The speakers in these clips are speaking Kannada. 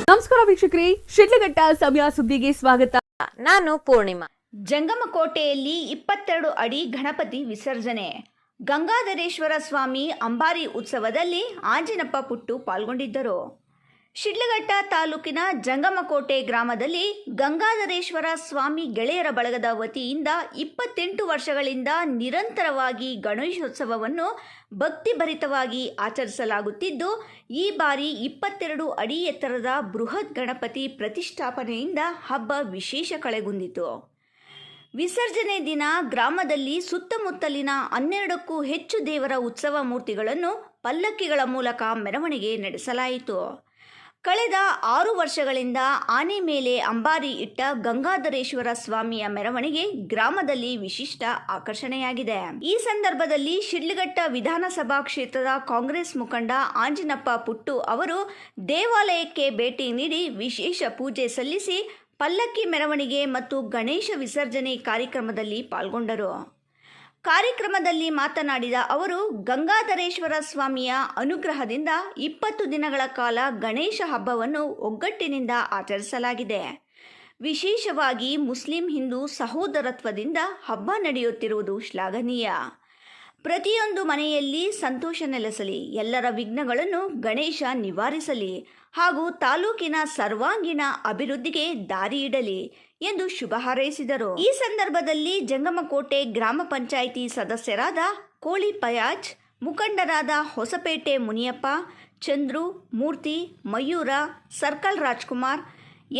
ನಮಸ್ಕಾರ ವೀಕ್ಷಕರೇ, ಶಿಡ್ಲಘಟ್ಟ ಸಮಯ ಸುದ್ದಿಗೆ ಸ್ವಾಗತ. ನಾನು ಪೂರ್ಣಿಮಾ. ಜಂಗಮಕೋಟೆಯಲ್ಲಿ 22 ಅಡಿ ಗಣಪತಿ ವಿಸರ್ಜನೆ. ಗಂಗಾಧರೇಶ್ವರ ಸ್ವಾಮಿ ಅಂಬಾರಿ ಉತ್ಸವದಲ್ಲಿ ಆಂಜಿನಪ್ಪ ಪುಟ್ಟು ಪಾಲ್ಗೊಂಡಿದ್ದರು. ಶಿಡ್ಲಘಟ್ಟ ತಾಲೂಕಿನ ಜಂಗಮಕೋಟೆ ಗ್ರಾಮದಲ್ಲಿ ಗಂಗಾಧರೇಶ್ವರ ಸ್ವಾಮಿ ಗೆಳೆಯರ ಬಳಗದ ವತಿಯಿಂದ 28 ವರ್ಷಗಳಿಂದ ನಿರಂತರವಾಗಿ ಗಣೇಶೋತ್ಸವವನ್ನು ಭಕ್ತಿಭರಿತವಾಗಿ ಆಚರಿಸಲಾಗುತ್ತಿದ್ದು, ಈ ಬಾರಿ 22 ಅಡಿ ಎತ್ತರದ ಬೃಹತ್ ಗಣಪತಿ ಪ್ರತಿಷ್ಠಾಪನೆಯಿಂದ ಹಬ್ಬ ವಿಶೇಷ ಕಳೆಗುಂದಿತು. ವಿಸರ್ಜನೆ ದಿನ ಗ್ರಾಮದಲ್ಲಿ ಸುತ್ತಮುತ್ತಲಿನ 12ಕ್ಕೂ ಹೆಚ್ಚು ದೇವರ ಉತ್ಸವ ಮೂರ್ತಿಗಳನ್ನು ಪಲ್ಲಕ್ಕಿಗಳ ಮೂಲಕ ಮೆರವಣಿಗೆ ನಡೆಸಲಾಯಿತು. ಕಳೆದ 6 ವರ್ಷಗಳಿಂದ ಆನೆ ಮೇಲೆ ಅಂಬಾರಿ ಇಟ್ಟ ಗಂಗಾಧರೇಶ್ವರ ಸ್ವಾಮಿಯ ಮೆರವಣಿಗೆ ಗ್ರಾಮದಲ್ಲಿ ವಿಶಿಷ್ಟ ಆಕರ್ಷಣೆಯಾಗಿದೆ. ಈ ಸಂದರ್ಭದಲ್ಲಿ ಶಿಡ್ಲಘಟ್ಟ ವಿಧಾನಸಭಾ ಕ್ಷೇತ್ರದ ಕಾಂಗ್ರೆಸ್ ಮುಖಂಡ ಆಂಜಿನಪ್ಪ ಪುಟ್ಟು ಅವರು ದೇವಾಲಯಕ್ಕೆ ಭೇಟಿ ನೀಡಿ ವಿಶೇಷ ಪೂಜೆ ಸಲ್ಲಿಸಿ ಪಲ್ಲಕ್ಕಿ ಮೆರವಣಿಗೆ ಮತ್ತು ಗಣೇಶ ವಿಸರ್ಜನೆ ಕಾರ್ಯಕ್ರಮದಲ್ಲಿ ಪಾಲ್ಗೊಂಡರು. ಕಾರ್ಯಕ್ರಮದಲ್ಲಿ ಮಾತನಾಡಿದ ಅವರು, ಗಂಗಾಧರೇಶ್ವರ ಸ್ವಾಮಿಯ ಅನುಗ್ರಹದಿಂದ 20 ದಿನಗಳ ಕಾಲ ಗಣೇಶ ಹಬ್ಬವನ್ನು ಒಗ್ಗಟ್ಟಿನಿಂದ ಆಚರಿಸಲಾಗಿದೆ. ವಿಶೇಷವಾಗಿ ಮುಸ್ಲಿಂ ಹಿಂದೂ ಸಹೋದರತ್ವದಿಂದ ಹಬ್ಬ ನಡೆಯುತ್ತಿರುವುದು ಶ್ಲಾಘನೀಯ. ಪ್ರತಿಯೊಂದು ಮನೆಯಲ್ಲಿ ಸಂತೋಷ ನೆಲೆಸಲಿ, ಎಲ್ಲರ ವಿಘ್ನಗಳನ್ನು ಗಣೇಶ ನಿವಾರಿಸಲಿ ಹಾಗೂ ತಾಲೂಕಿನ ಸರ್ವಾಂಗೀಣ ಅಭಿವೃದ್ಧಿಗೆ ದಾರಿ ಇಡಲಿ ಎಂದು ಶುಭ ಹಾರೈಸಿದರು. ಈ ಸಂದರ್ಭದಲ್ಲಿ ಜಂಗಮಕೋಟೆ ಗ್ರಾಮ ಪಂಚಾಯಿತಿ ಸದಸ್ಯರಾದ ಕೋಳಿ ಪಯಾಜ್, ಮುಖಂಡರಾದ ಹೊಸಪೇಟೆ ಮುನಿಯಪ್ಪ, ಚಂದ್ರು, ಮೂರ್ತಿ, ಮಯೂರ, ಸರ್ಕಲ್ ರಾಜ್ಕುಮಾರ್,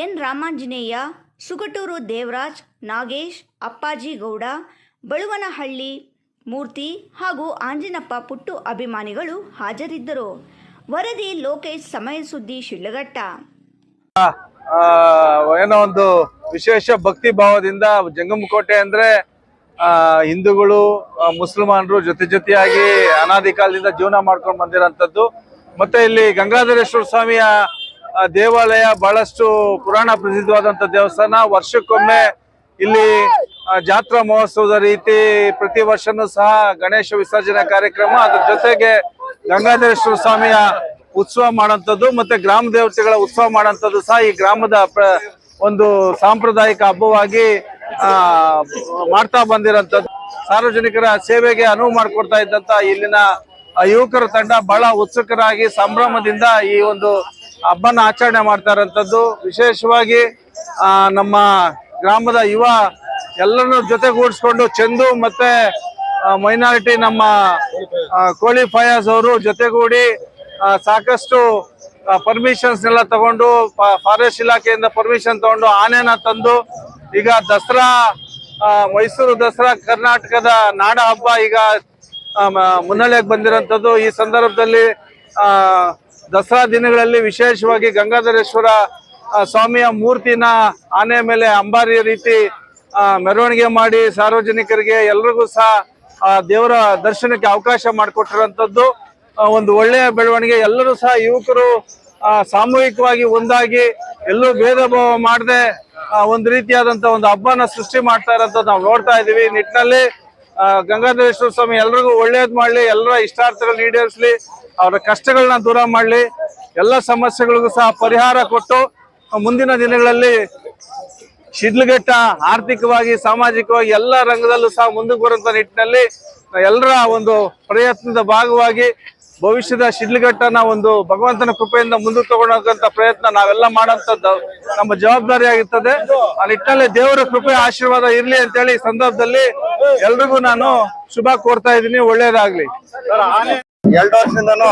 ಎನ್ ರಾಮಾಂಜನೇಯ, ಸುಗಟೂರು ದೇವರಾಜ್, ನಾಗೇಶ್, ಅಪ್ಪಾಜಿ ಗೌಡ, ಬಳುವನಹಳ್ಳಿ ಮೂರ್ತಿ ಹಾಗೂ ಆಂಜಿನಪ್ಪ ಪುಟ್ಟು ಅಭಿಮಾನಿಗಳು ಹಾಜರಿದ್ದರು. ವರದಿ ಲೋಕೇಶ್, ಸಮಯ ಸುದ್ದಿ, ಶಿಡ್ಲಘಟ್ಟ. ಏನೋ ಒಂದು ವಿಶೇಷ ಭಕ್ತಿ ಭಾವದಿಂದ ಜಂಗಮಕೋಟೆ ಅಂದ್ರೆ ಹಿಂದೂಗಳು ಮುಸಲ್ಮಾನರು ಜೊತೆಯಾಗಿ ಅನಾದಿ ಕಾಲದಿಂದ ಜೀವನ ಮಾಡ್ಕೊಂಡು ಬಂದಿರೋಂಥದ್ದು. ಮತ್ತೆ ಇಲ್ಲಿ ಗಂಗಾಧರೇಶ್ವರ ಸ್ವಾಮಿಯ ದೇವಾಲಯ ಬಹಳಷ್ಟು ಪುರಾಣ ಪ್ರಸಿದ್ಧವಾದಂಥ ದೇವಸ್ಥಾನ. ವರ್ಷಕ್ಕೊಮ್ಮೆ ಇಲ್ಲಿ ಜಾತ್ರಾ ಮಹೋತ್ಸವದ ರೀತಿ ಪ್ರತಿ ವರ್ಷನೂ ಸಹ ಗಣೇಶ ವಿಸರ್ಜನೆ ಕಾರ್ಯಕ್ರಮ, ಅದ್ರ ಜೊತೆಗೆ ಗಂಗಾಧರೇಶ್ವರ ಸ್ವಾಮಿಯ ಉತ್ಸವ ಮಾಡೋಂಥದ್ದು ಮತ್ತೆ ಗ್ರಾಮ ದೇವತೆಗಳ ಉತ್ಸವ ಮಾಡೋಂಥದ್ದು ಸಹ ಈ ಗ್ರಾಮದ ಒಂದು ಸಾಂಪ್ರದಾಯಿಕ ಹಬ್ಬವಾಗಿ ಮಾಡ್ತಾ ಬಂದಿರೋಂಥದ್ದು. ಸಾರ್ವಜನಿಕರ ಸೇವೆಗೆ ಅನುವು ಮಾಡಿಕೊಡ್ತಾ ಇದ್ದಂತ ಇಲ್ಲಿನ ಯುವಕರ ತಂಡ ಬಹಳ ಉತ್ಸುಕರಾಗಿ ಸಂಭ್ರಮದಿಂದ ಈ ಒಂದು ಹಬ್ಬನ ಆಚರಣೆ ಮಾಡ್ತಾ ಇರೋಂಥದ್ದು. ವಿಶೇಷವಾಗಿ ನಮ್ಮ ಗ್ರಾಮದ ಯುವ ಎಲ್ಲರನ್ನೂ ಜೊತೆಗೂಡಿಸ್ಕೊಂಡು ಚಂದು ಮತ್ತೆ ಮೈನಾರಿಟಿ ನಮ್ಮ ಕೋಳಿ ಫಯಾಜ್ ಅವರು ಜೊತೆಗೂಡಿ ಸಾಕಷ್ಟು ಪರ್ಮಿಷನ್ಸ್ನೆಲ್ಲ ತಗೊಂಡು ಫಾರೆಸ್ಟ್ ಇಲಾಖೆಯಿಂದ ಪರ್ಮಿಷನ್ ತಗೊಂಡು ಆನೆನ ತಂದು ಈಗ ದಸರಾ ಮೈಸೂರು ದಸರಾ ಕರ್ನಾಟಕದ ನಾಡ ಹಬ್ಬ ಈಗ ಮುನ್ನೆಲೆಗೆ ಬಂದಿರೋಂಥದ್ದು. ಈ ಸಂದರ್ಭದಲ್ಲಿ ದಸರಾ ದಿನಗಳಲ್ಲಿ ವಿಶೇಷವಾಗಿ ಗಂಗಾಧರೇಶ್ವರ ಸ್ವಾಮಿಯ ಮೂರ್ತಿನ ಆನೆ ಮೇಲೆ ಅಂಬಾರಿ ರೀತಿ ಮೆರವಣಿಗೆ ಮಾಡಿ ಸಾರ್ವಜನಿಕರಿಗೆ ಎಲ್ರಿಗೂ ಸಹ ದೇವರ ದರ್ಶನಕ್ಕೆ ಅವಕಾಶ ಮಾಡಿಕೊಟ್ಟಿರೋಂಥದ್ದು ಒಂದು ಒಳ್ಳೆಯ ಬೆಳವಣಿಗೆ. ಎಲ್ಲರೂ ಸಹ ಯುವಕರು ಸಾಮೂಹಿಕವಾಗಿ ಒಂದಾಗಿ ಎಲ್ಲೂ ಭೇದ ಭಾವ ಮಾಡದೆ ಒಂದು ರೀತಿಯಾದಂತ ಒಂದು ಹಬ್ಬನ ಸೃಷ್ಟಿ ಮಾಡ್ತಾ ಇರೋಂಥದ್ದು ನಾವು ನೋಡ್ತಾ ಇದೀವಿ. ಈ ನಿಟ್ಟಿನಲ್ಲಿ ಗಂಗಾಧರೇಶ್ವರ ಸ್ವಾಮಿ ಎಲ್ರಿಗೂ ಒಳ್ಳೇದ್ ಮಾಡ್ಲಿ, ಎಲ್ಲರ ಇಷ್ಟಾರ್ಥಗಳನ್ನ ಈಡೇರಿಸಲಿ, ಅವರ ಕಷ್ಟಗಳನ್ನ ದೂರ ಮಾಡ್ಲಿ, ಎಲ್ಲ ಸಮಸ್ಯೆಗಳಿಗೂ ಸಹ ಪರಿಹಾರ ಕೊಟ್ಟು ಮುಂದಿನ ದಿನಗಳಲ್ಲಿ ಶಿಡ್ಲಘಟ್ಟ ಆರ್ಥಿಕವಾಗಿ ಸಾಮಾಜಿಕವಾಗಿ ಎಲ್ಲ ರಂಗದಲ್ಲೂ ಸಹ ಮುಂದಕ್ಕೆ ಬರುವಂತ ನಿಟ್ಟಿನಲ್ಲಿ ಎಲ್ಲರ ಒಂದು ಪ್ರಯತ್ನದ ಭಾಗವಾಗಿ ಭವಿಷ್ಯದ ಶಿಡ್ಲಘಟ್ಟನ ಒಂದು ಭಗವಂತನ ಕೃಪೆಯಿಂದ ಮುಂದಕ್ಕೆ ತಗೊಂಡೋಗಂತ ಪ್ರಯತ್ನ ನಾವೆಲ್ಲ ಮಾಡೋಂಥದ್ದು ನಮ್ಮ ಜವಾಬ್ದಾರಿ ಆಗಿರ್ತದೆ. ಆ ನಿಟ್ಟಿನಲ್ಲಿ ದೇವರ ಕೃಪೆ ಆಶೀರ್ವಾದ ಇರ್ಲಿ ಅಂತೇಳಿ ಈ ಸಂದರ್ಭದಲ್ಲಿ ಎಲ್ರಿಗೂ ನಾನು ಶುಭ ಕೋರ್ತಾ ಇದ್ದೀನಿ. ಒಳ್ಳೇದಾಗ್ಲಿ. 2 ವರ್ಷದಿಂದನೂ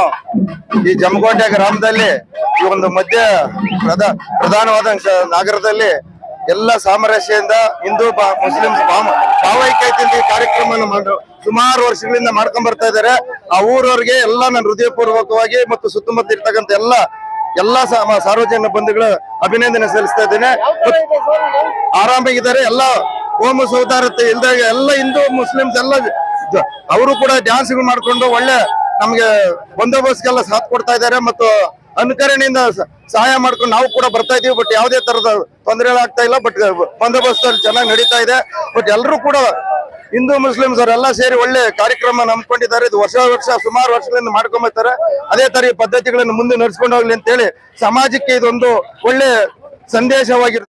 ಈ ಜಮಕೋಟೆ ಗ್ರಾಮದಲ್ಲಿ ಈ ಒಂದು ಮಧ್ಯ ಪ್ರಧಾನವಾದ ನಗರದಲ್ಲಿ ಎಲ್ಲ ಸಾಮರಸ್ಯದಿಂದ ಹಿಂದೂ ಮುಸ್ಲಿಂ ಭಾವೈಕ್ಯತೆಯಿಂದ ಈ ಕಾರ್ಯಕ್ರಮವನ್ನು ಸುಮಾರು ವರ್ಷಗಳಿಂದ ಮಾಡ್ಕೊಂಡ್ ಬರ್ತಾ ಇದ್ದಾರೆ. ಆ ಊರವ್ರಿಗೆ ಎಲ್ಲ ನಾನು ಹೃದಯಪೂರ್ವಕವಾಗಿ ಮತ್ತು ಸುತ್ತಮುತ್ತ ಇರ್ತಕ್ಕಂಥ ಎಲ್ಲ ಸಾರ್ವಜನಿಕ ಬಂಧುಗಳು ಅಭಿನಂದನೆ ಸಲ್ಲಿಸ್ತಾ ಇದ್ದೇನೆ. ಆರಾಮಾಗಿದ್ದಾರೆ. ಎಲ್ಲ ಹೋಮ ಸೌಹಾರ್ದತೆ ಇಲ್ದಾಗ ಎಲ್ಲ ಹಿಂದೂ ಮುಸ್ಲಿಮ್ಸ್ ಎಲ್ಲ ಅವರು ಕೂಡ ಡ್ಯಾನ್ಸ್ಗಳು ಮಾಡ್ಕೊಂಡು ಒಳ್ಳೆ ನಮ್ಗೆ ಬಂದೋಬಸ್ತ್ಗೆಲ್ಲ ಸಾಥ್ ಕೊಡ್ತಾ ಇದ್ದಾರೆ ಮತ್ತು ಅನುಕರಣೆಯಿಂದ ಸಹಾಯ ಮಾಡ್ಕೊಂಡು ನಾವು ಕೂಡ ಬರ್ತಾ ಇದೀವಿ. ಬಟ್ ಯಾವುದೇ ತರದ ತೊಂದರೆಗಳಾಗ್ತಾ ಇಲ್ಲ. ಬಟ್ ಬಂದೋಬಸ್ತ್ ಚೆನ್ನಾಗಿ ನಡೀತಾ ಇದೆ. ಬಟ್ ಎಲ್ಲರೂ ಕೂಡ ಹಿಂದೂ ಮುಸ್ಲಿಮ್ಸ್ ಅವರೆಲ್ಲ ಸೇರಿ ಒಳ್ಳೆ ಕಾರ್ಯಕ್ರಮ ನಂಬ್ಕೊಂಡಿದ್ದಾರೆ. ಇದು ವರ್ಷ ಸುಮಾರು ವರ್ಷಗಳಿಂದ ಮಾಡ್ಕೊಂಬರ್ತಾರೆ. ಅದೇ ತರ ಈ ಪದ್ಧತಿಗಳನ್ನು ಮುಂದೆ ನಡೆಸ್ಕೊಂಡು ಹೋಗ್ಲಿ ಅಂತ ಹೇಳಿ ಸಮಾಜಕ್ಕೆ ಇದೊಂದು ಒಳ್ಳೆ ಸಂದೇಶವಾಗಿರುತ್ತೆ.